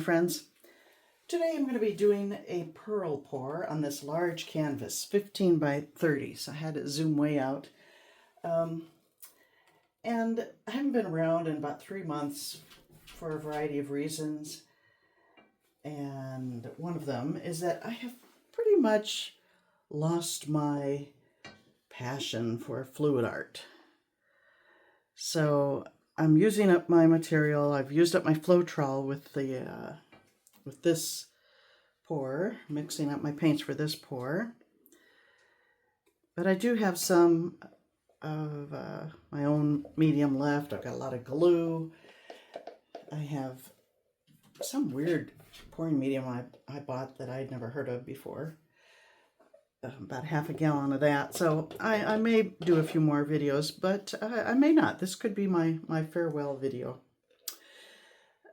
friends. Today I'm going to be doing a pearl pour on this large canvas, 15 by 30, so I had to zoom way out. And I haven't been around in about 3 months for a variety of reasons. And one of them is that I have pretty much lost my passion for fluid art. So I'm using up my material. I've used up my Floetrol with the with this pour, mixing up my paints for this pour. But I do have some of my own medium left. I've got a lot of glue. I have some weird pouring medium I bought that I'd never heard of before. About half a gallon of that. So I may do a few more videos, but I may not. This could be my farewell video.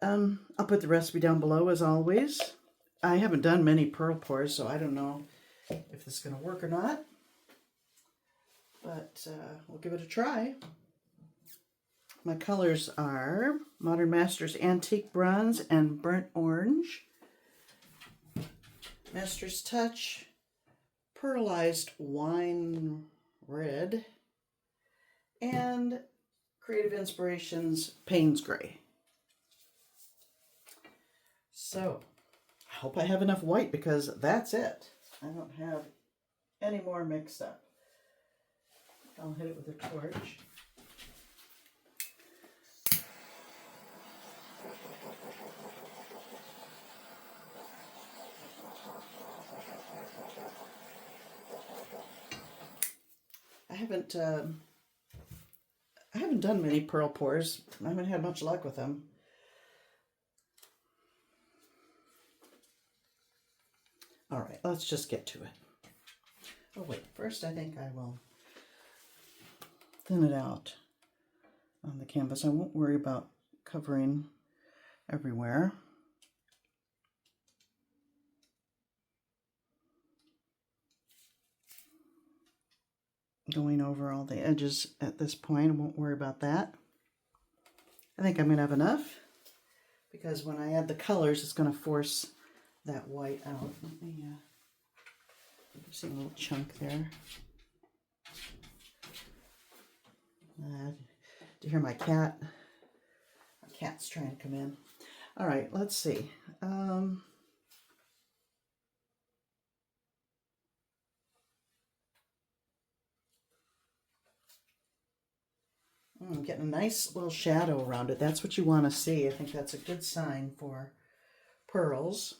I'll put the recipe down below as always. I haven't done many pearl pours, so I don't know if this is going to work or not. But we'll give it a try. My colors are Modern Masters Antique Bronze and Burnt Orange. Master's Touch Pearlized Wine Red. And Creative Inspirations Payne's Gray. So, I hope I have enough white because that's it. I don't have any more mixed up. I'll hit it with a torch. I haven't done many pearl pours. I haven't had much luck with them. All right, let's just get to it. Oh wait, first I think I will thin it out on the canvas. I won't worry about covering everywhere. Going over all the edges at this point, I won't worry about that. I think I'm going to have enough because when I add the colors, it's going to force that white out. Let me see a little chunk there. Do you hear my cat? My cat's trying to come in. All right, let's see. I'm getting a nice little shadow around it. That's what you want to see. I think that's a good sign for pearls.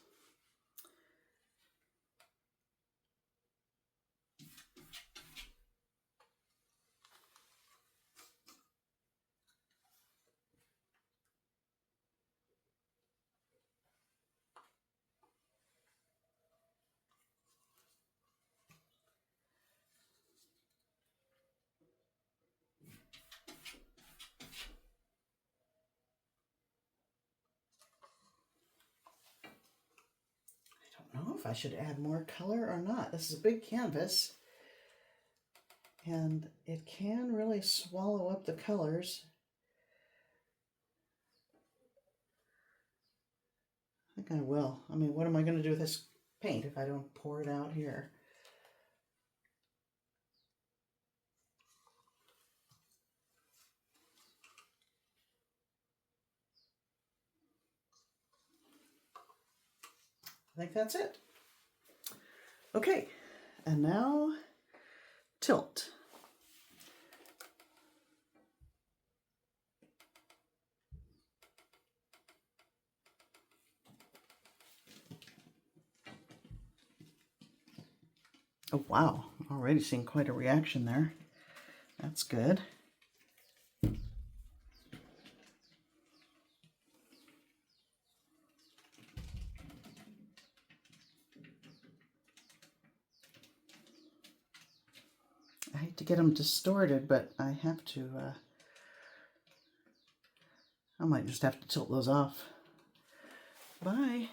I don't know if I should add more color or not. This is a big canvas and it can really swallow up the colors. I think I will. I mean, what am I going to do with this paint if I don't pour it out here? I think that's it. Okay, and now tilt. Oh wow, already seeing quite a reaction there. That's good. I hate to get them distorted, but I have to, I might just have to tilt those off. Bye.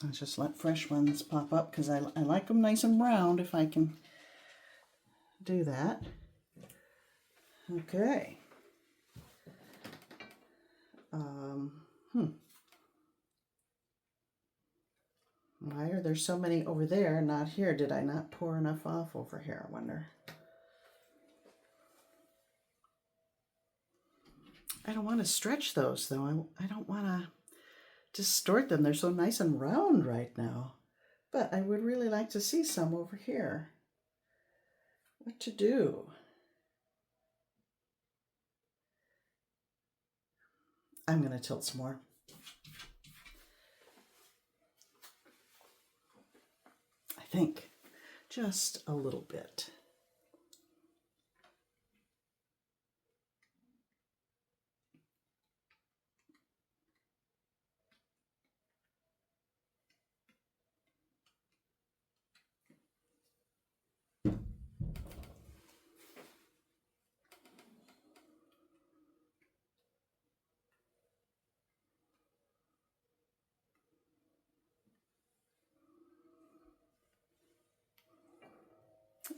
I'll just let fresh ones pop up because I like them nice and round if I can do that. Okay. Why are there so many over there, not here? Did I not pour enough off over here, I wonder? I don't want to stretch those, though. I don't want to distort them. They're so nice and round right now. But I would really like to see some over here. What to do? I'm going to tilt some more. I think just a little bit.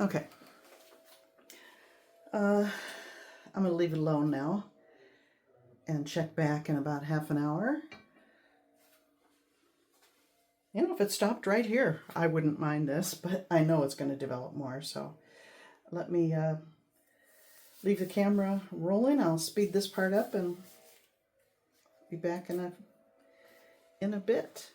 Okay. I'm going to leave it alone now and check back in about half an hour. You know, if it stopped right here, I wouldn't mind this, but I know it's going to develop more, so let me leave the camera rolling. I'll speed this part up and be back in a bit.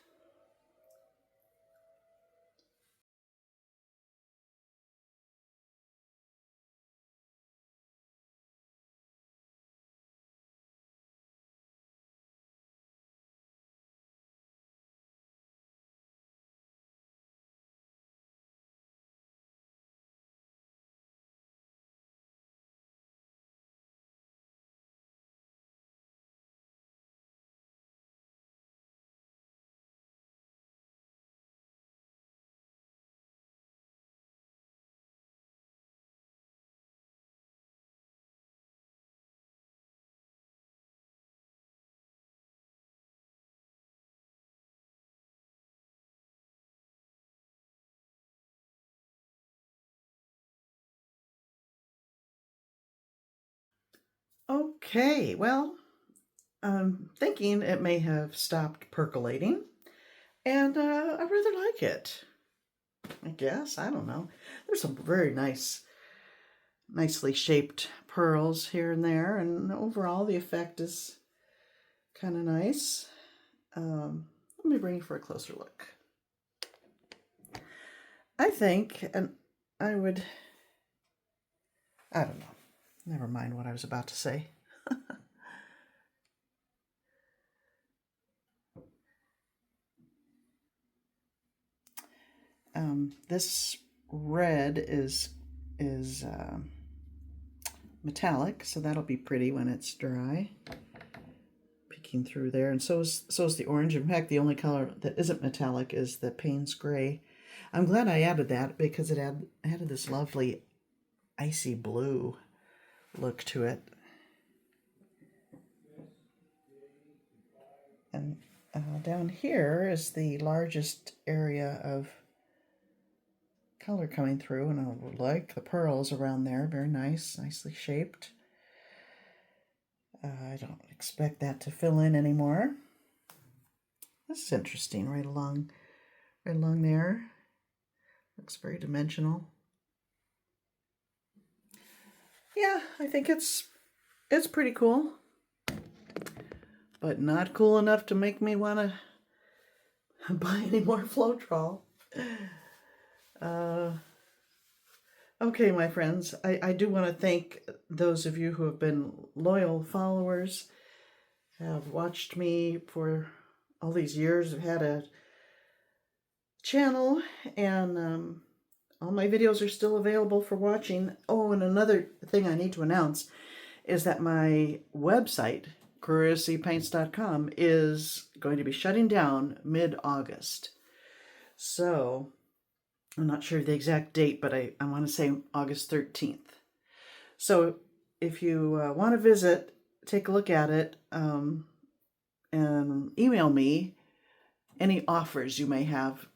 Okay, well, I'm thinking it may have stopped percolating, and I rather like it. I guess, I don't know. There's some very nicely shaped pearls here and there, and overall the effect is kind of nice. Let me bring you for a closer look. I think, and I don't know. Never mind what I was about to say. This red is metallic, so that'll be pretty when it's dry. Peeking through there, and so is the orange. In fact, the only color that isn't metallic is the Payne's Gray. I'm glad I added that because it added this lovely icy blue look to it. And down here is the largest area of color coming through, and I like the pearls around there. Very nice, nicely shaped. I don't expect that to fill in anymore. This is interesting, right along there. Looks very dimensional. Yeah, I think it's pretty cool, but not cool enough to make me want to buy any more Floetrol. Okay, my friends, I do want to thank those of you who have been loyal followers, have watched me for all these years. I've had a channel, and all my videos are still available for watching. Oh, and another thing I need to announce is that my website, CuriouslyPaints.com, is going to be shutting down mid-August. So I'm not sure the exact date, but I want to say August 13th. So if you want to visit, take a look at it, and email me any offers you may have.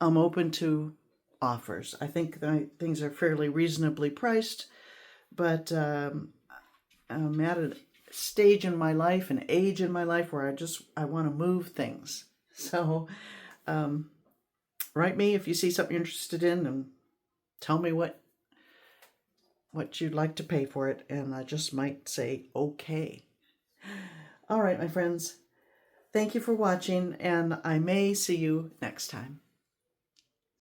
I'm open to offers. I think things are fairly reasonably priced, but I'm at a stage in my life, an age in my life where I want to move things. So write me if you see something you're interested in and tell me what you'd like to pay for it, and I just might say okay. All right, my friends. Thank you for watching, and I may see you next time.